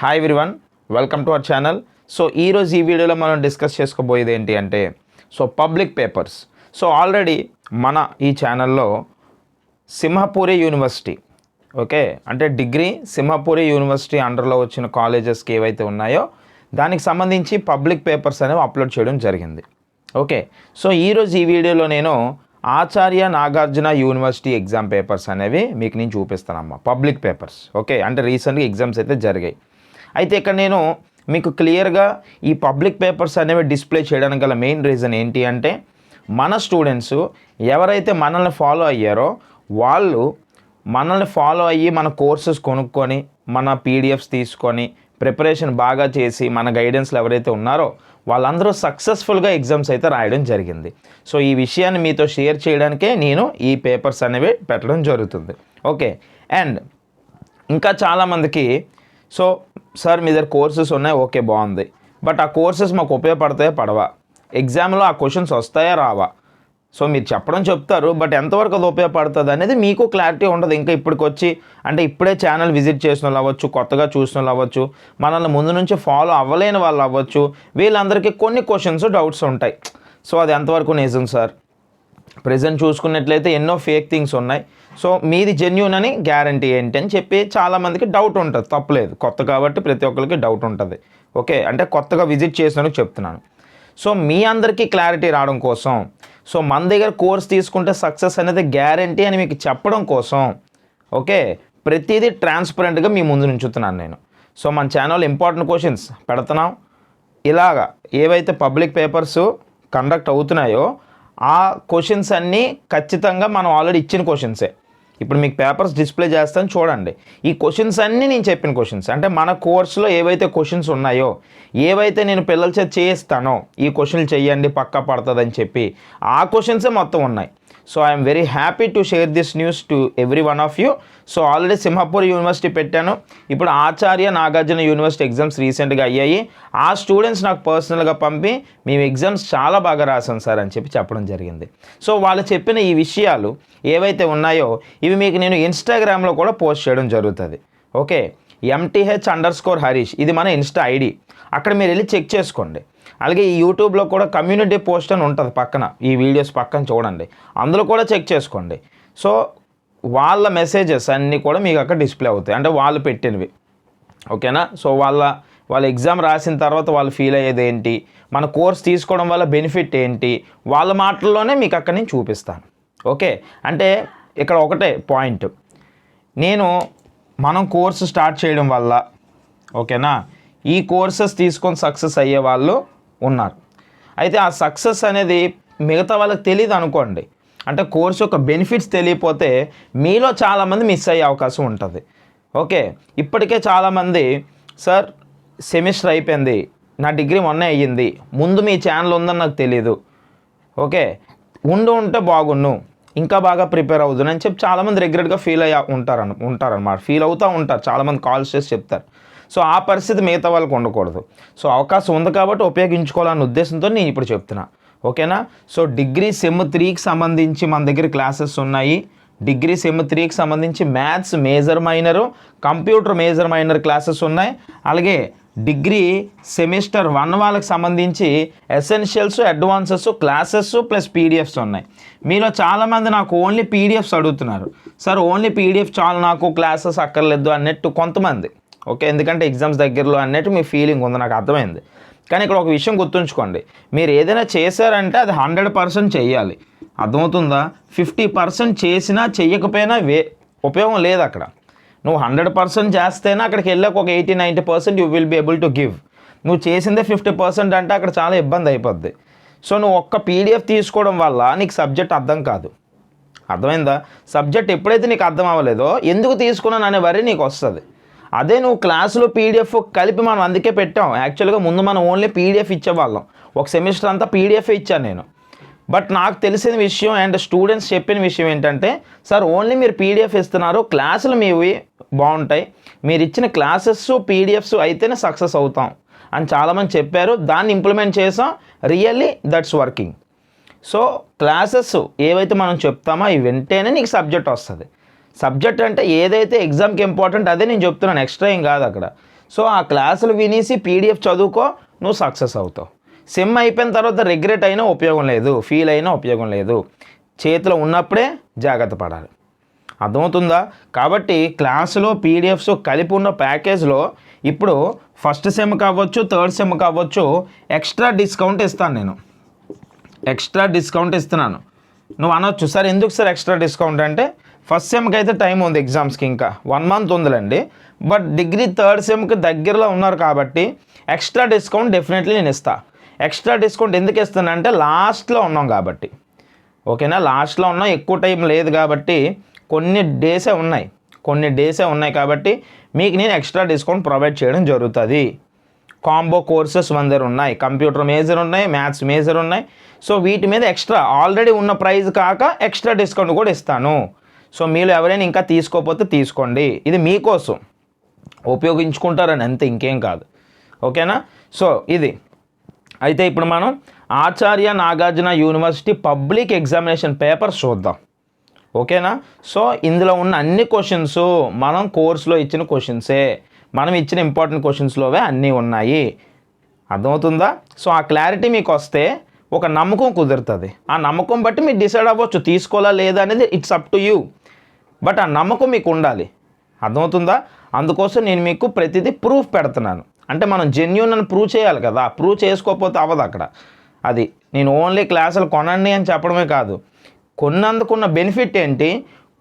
Hi everyone, welcome to our channel. So ఈరోజు ఈ వీడియోలో మనం డిస్కస్ చేసుకోబోయేది ఏంటి అంటే పబ్లిక్ పేపర్స్. ఆల్రెడీ మన ఈ ఛానల్లో సింహపూరి యూనివర్సిటీ అంటే డిగ్రీ సింహపూరి యూనివర్సిటీ అండర్లో వచ్చిన కాలేజెస్కి ఏవైతే ఉన్నాయో దానికి సంబంధించి పబ్లిక్ పేపర్స్ అనేవి అప్లోడ్ చేయడం జరిగింది. ఈరోజు ఈ వీడియోలో నేను ఆచార్య నాగార్జున యూనివర్సిటీ ఎగ్జామ్ పేపర్స్ అనేవి మీకు నేను చూపిస్తానమ్మా. పబ్లిక్ పేపర్స్ అంటే రీసెంట్గా ఎగ్జామ్స్ అయితే జరిగాయి. అయితే ఇక్కడ నేను మీకు క్లియర్గా ఈ పబ్లిక్ పేపర్స్ అనేవి డిస్ప్లే చేయడానికి గల మెయిన్ రీజన్ ఏంటి అంటే మన స్టూడెంట్స్ ఎవరైతే మనల్ని ఫాలో అయ్యారో వాళ్ళు మనల్ని ఫాలో అయ్యి మన కోర్సెస్ కొనుక్కొని మన పీడిఎఫ్స్ తీసుకొని ప్రిపరేషన్ బాగా చేసి మన గైడెన్స్లో ఎవరైతే ఉన్నారో వాళ్ళందరూ సక్సెస్ఫుల్గా ఎగ్జామ్స్ అయితే రాయడం జరిగింది. ఈ విషయాన్ని మీతో షేర్ చేయడానికే నేను ఈ పేపర్స్ అనేవి పెట్టడం జరుగుతుంది. అండ్ ఇంకా చాలామందికి సార్ మీ దగ్గర కోర్సెస్ ఉన్నాయి, ఓకే బాగుంది, బట్ ఆ కోర్సెస్ మాకు ఉపయోగపడతాయా పడవా, ఎగ్జామ్లో ఆ క్వశ్చన్స్ వస్తాయా రావా, మీరు చెప్తారు బట్ ఎంతవరకు అది ఉపయోగపడుతుంది అనేది మీకు క్లారిటీ ఉండదు. ఇంకా ఇప్పటికొచ్చి అంటే ఇప్పుడే ఛానల్ విజిట్ చేసిన వాళ్ళు అవ్వచ్చు, కొత్తగా చూసిన వాళ్ళు అవ్వచ్చు, మనల్ని ముందు నుంచి ఫాలో అవ్వలేని వాళ్ళు అవ్వచ్చు, వీళ్ళందరికీ కొన్ని క్వశ్చన్స్ డౌట్స్ ఉంటాయి. అది ఎంతవరకు నిజం సార్, ప్రజెంట్ చూసుకున్నట్లయితే ఎన్నో ఫేక్ థింగ్స్ ఉన్నాయి, మీది జెన్యూన్ అని గ్యారంటీ ఏంటి అని చెప్పి చాలామందికి డౌట్ ఉంటుంది. తప్పలేదు, కొత్త కాబట్టి ప్రతి ఒక్కరికి డౌట్ ఉంటుంది. అంటే కొత్తగా విజిట్ చేసినందుకు చెప్తున్నాను. మీ అందరికీ క్లారిటీ రావడం కోసం మన దగ్గర కోర్స్ తీసుకుంటే సక్సెస్ అనేది గ్యారంటీ అని మీకు చెప్పడం కోసం ప్రతిదీ ట్రాన్స్పరెంట్గా మీ ముందు ఉంచుతున్నాను నేను. మన ఛానల్ ఇంపార్టెంట్ క్వశ్చన్స్ పెడుతున్నాం. ఇలాగా ఏవైతే పబ్లిక్ పేపర్స్ కండక్ట్ అవుతున్నాయో ఆ క్వశ్చన్స్ అన్నీ ఖచ్చితంగా మనం ఆల్రెడీ ఇచ్చిన క్వశ్చన్సే. ఇప్పుడు మీకు పేపర్స్ డిస్ప్లే చేస్తాను చూడండి. ఈ క్వశ్చన్స్ అన్నీ నేను చెప్పిన క్వశ్చన్స్, అంటే మన కోర్సులో ఏవైతే క్వశ్చన్స్ ఉన్నాయో, ఏవైతే నేను పిల్లల చేత చేయిస్తానో ఈ క్వశ్చన్లు చెయ్యండి పక్కా పడుతుందని చెప్పి ఆ క్వశ్చన్సే మొత్తం ఉన్నాయి. I'm very happy to share this news to every one of you. Already Simhapur university పెట్టాను, ఇప్పుడు ఆచార్య నాగార్జున యూనివర్సిటీ ఎగ్జామ్స్ రీసెంట్గా అయ్యాయి. ఆ స్టూడెంట్స్ నాకు పర్సనల్గా పంపి మేము ఎగ్జామ్స్ చాలా బాగా రాసాం సార్ అని చెప్పడం జరిగింది. వాళ్ళు చెప్పిన ఈ విషయాలు ఏవైతే ఉన్నాయో ఇవి మీకు నేను ఇన్స్టాగ్రామ్లో కూడా పోస్ట్ చేయడం జరుగుతుంది. MTH_Harish ఇది మన ఇన్స్టా ఐడి, అక్కడ మీరు వెళ్ళి చెక్ చేసుకోండి. అలాగే ఈ యూట్యూబ్లో కూడా కమ్యూనిటీ పోస్ట్ అని ఉంటుంది పక్కన, ఈ వీడియోస్ పక్కన చూడండి, అందులో కూడా చెక్ చేసుకోండి. వాళ్ళ మెసేజెస్ అన్నీ కూడా మీకు అక్కడ డిస్ప్లే అవుతాయి, అంటే వాళ్ళు పెట్టినవి. ఓకేనా? వాళ్ళ ఎగ్జామ్ రాసిన తర్వాత వాళ్ళు ఫీల్ అయ్యేది ఏంటి, మన కోర్స్ తీసుకోవడం వల్ల బెనిఫిట్ ఏంటి, వాళ్ళ మాటల్లోనే మీకు అక్కడ నేను చూపిస్తాను. అంటే ఇక్కడ ఒకటే పాయింట్, మనం కోర్సు స్టార్ట్ చేయడం వల్ల ఓకేనా ఈ కోర్సెస్ తీసుకొని సక్సెస్ అయ్యే వాళ్ళు ఉన్నారు. అయితే ఆ సక్సెస్ అనేది మిగతా వాళ్ళకి తెలియదు అనుకోండి, అంటే కోర్సు యొక్క బెనిఫిట్స్ తెలియకపోతే మీలో చాలామంది మిస్ అయ్యే అవకాశం ఉంటుంది. ఇప్పటికే చాలామంది సార్ సెమిస్టర్ అయిపోయింది, నా డిగ్రీ మొన్నే అయ్యింది, ముందు మీ ఛానల్ ఉందని నాకు తెలీదు, ఉంటే బాగున్ను, ఇంకా బాగా ప్రిపేర్ అవుతుంది అని చెప్పి చాలామంది రెగ్యులర్గా ఫీల్ ఉంటారన్నమాట, ఫీల్ అవుతూ ఉంటారు, చాలామంది కాల్స్ చేసి చెప్తారు. ఆ పరిస్థితి మిగతా వాళ్ళకు ఉండకూడదు. అవకాశం ఉంది కాబట్టి ఉపయోగించుకోవాలన్న ఉద్దేశంతో నేను ఇప్పుడు చెప్తున్నా. ఓకేనా? డిగ్రీ సెమ్ 3కి సంబంధించి మన దగ్గర క్లాసెస్ ఉన్నాయి. డిగ్రీ సెమ్ 3కి సంబంధించి maths major minor, computer major minor classes ఉన్నాయి. అలాగే డిగ్రీ సెమిస్టర్ 1 వాళ్ళకి సంబంధించి essentials, advances classes plus PDFs ఉన్నాయి. మీలో చాలామంది నాకు ఓన్లీ పీడిఎఫ్స్ అడుగుతున్నారు, సార్ ఓన్లీ పీడిఎఫ్ చాలు నాకు క్లాసెస్ అక్కర్లేదు అన్నట్టు కొంతమంది. ఎందుకంటే ఎగ్జామ్స్ దగ్గరలో అన్నట్టు మీ ఫీలింగ్ ఉంది, నాకు అర్థమైంది. కానీ ఇక్కడ ఒక విషయం గుర్తుంచుకోండి, మీరు ఏదైనా చేశారంటే అది 100% చెయ్యాలి. అర్థమవుతుందా? 50% చేసినా చెయ్యకపోయినా ఉపయోగం లేదు. అక్కడ నువ్వు 100% చేస్తేనే అక్కడికి వెళ్ళాక ఒక 80-90% you will be able to give. నువ్వు చేసిందే 50% అంటే అక్కడ చాలా ఇబ్బంది అయిపోద్ది. నువ్వు ఒక్క పీడిఎఫ్ తీసుకోవడం వల్ల నీకు సబ్జెక్ట్ అర్థం కాదు. అర్థమైందా? సబ్జెక్ట్ ఎప్పుడైతే నీకు అర్థం అవ్వలేదో ఎందుకు తీసుకున్నాను అనే వరి నీకు వస్తుంది. అదే నువ్వు క్లాసులో పీడిఎఫ్ కలిపి మనం అందుకే పెట్టాం. యాక్చువల్గా ముందు మనం ఓన్లీ పీడిఎఫ్ ఇచ్చేవాళ్ళం, ఒక సెమిస్టర్ అంతా పీడిఎఫ్ ఇచ్చాను నేను. బట్ నాకు తెలిసిన విషయం అండ్ స్టూడెంట్స్ చెప్పిన విషయం ఏంటంటే సార్ ఓన్లీ మీరు పీడిఎఫ్ ఇస్తున్నారు, క్లాసులు మీవి బాగుంటాయి, మీరు ఇచ్చిన క్లాసెస్ పీడిఎఫ్స్ అయితేనే సక్సెస్ అవుతాం అని చాలామంది చెప్పారు. దాన్ని ఇంప్లిమెంట్ చేసాం, రియల్లీ దట్స్ వర్కింగ్. క్లాసెస్ ఏవైతే మనం చెప్తామో అవి వింటేనే నీకు సబ్జెక్ట్ వస్తుంది. సబ్జెక్ట్ అంటే ఏదైతే ఎగ్జామ్కి ఇంపార్టెంట్ అదే నేను చెప్తున్నాను, ఎక్స్ట్రా ఏం కాదు అక్కడ. సో ఆ క్లాసులు వినేసి పీడిఎఫ్ చదువుకో, నువ్వు సక్సెస్ అవుతావు. సెమ్ అయిపోయిన తర్వాత రిగ్రెట్ అయినా ఉపయోగం లేదు, ఫీల్ అయినా ఉపయోగం లేదు. చేతిలో ఉన్నప్పుడే జాగ్రత్త పడాలి. అర్థమవుతుందా? కాబట్టి క్లాసులో పీడిఎఫ్స్ కలిపి ఉన్న ప్యాకేజ్లో ఇప్పుడు ఫస్ట్ సెమ్ కావచ్చు, థర్డ్ సెమ్ కావచ్చు, ఎక్స్ట్రా డిస్కౌంట్ ఇస్తాను. నేను ఎక్స్ట్రా డిస్కౌంట్ ఇస్తున్నాను. నువ్వు అనొచ్చు, సార్ ఎందుకు సార్ ఎక్స్ట్రా డిస్కౌంట్ అంటే, ఫస్ట్ సెమ్కి అయితే టైం ఉంది, ఎగ్జామ్స్కి ఇంకా 1 month ఉందిలేండి. బట్ డిగ్రీ థర్డ్ సెమ్కి దగ్గరలో ఉన్నారు కాబట్టి ఎక్స్ట్రా డిస్కౌంట్ డెఫినెట్లీ నేను ఇస్తాను. ఎక్స్ట్రా డిస్కౌంట్ ఎందుకు ఇస్తానంటే లాస్ట్లో ఉన్నాం కాబట్టి, ఓకేనా? లాస్ట్లో ఉన్నాం, ఎక్కువ టైం లేదు కాబట్టి, కొన్ని డేసే ఉన్నాయి కాబట్టి మీకు నేను ఎక్స్ట్రా డిస్కౌంట్ ప్రొవైడ్ చేయడం జరుగుతుంది. కాంబో కోర్సెస్ 1 దగ్గర ఉన్నాయి, కంప్యూటర్ మేజర్ ఉన్నాయి, మ్యాథ్స్ మేజర్ ఉన్నాయి. సో వీటి మీద ఎక్స్ట్రా ఆల్రెడీ ఉన్న ప్రైస్ కాక ఎక్స్ట్రా డిస్కౌంట్ కూడా ఇస్తాను. సో మీరు ఎవరైనా ఇంకా తీసుకోకపోతే తీసుకోండి, ఇది మీకోసం ఉపయోగించుకుంటారని అంతే, ఇంకేం కాదు. ఓకేనా? సో ఇది అయితే ఇప్పుడు మనం Acharya Nagarjuna university public examination papers చూద్దాం. ఓకేనా? సో ఇందులో ఉన్న అన్ని క్వశ్చన్స్ మనం కోర్సులో ఇచ్చిన క్వశ్చన్సే, మనం ఇచ్చిన ఇంపార్టెంట్ క్వశ్చన్స్లోవే అన్నీ ఉన్నాయి. అర్థమవుతుందా? సో ఆ క్లారిటీ మీకు వస్తే ఒక నమ్మకం కుదురుతుంది. ఆ నమ్మకం బట్టి మీరు డిసైడ్ అవ్వచ్చు తీసుకోవాలా లేదా అనేది, it's up to you. But ఆ నమ్మకం మీకు ఉండాలి. అర్థమవుతుందా? అందుకోసం నేను మీకు ప్రతిదీ ప్రూఫ్ పెడుతున్నాను. అంటే మనం జెన్యూన్ అని ప్రూవ్ చేయాలి కదా, ప్రూవ్ చేసుకోకపోతే అవ్వదు అక్కడ. అది నేను ఓన్లీ క్లాసులు కొనండి అని చెప్పడమే కాదు, కొన్నందుకున్న బెనిఫిట్ ఏంటి,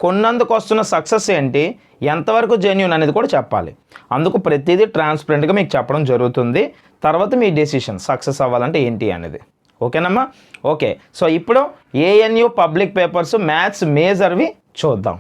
కొన్నందుకు వస్తున్న సక్సెస్ ఏంటి, ఎంతవరకు జెన్యూన్ అనేది కూడా చెప్పాలి. అందుకు ప్రతిదీ ట్రాన్స్పరెంట్గా మీకు చెప్పడం జరుగుతుంది. తర్వాత మీ డెసిషన్ సక్సెస్ అవ్వాలంటే ఏంటి అనేది. ఓకేనమ్మా? ఓకే. సో ఇప్పుడు ఏఎన్యూ పబ్లిక్ పేపర్స్ మ్యాథ్స్ మేజర్వి చూద్దాం.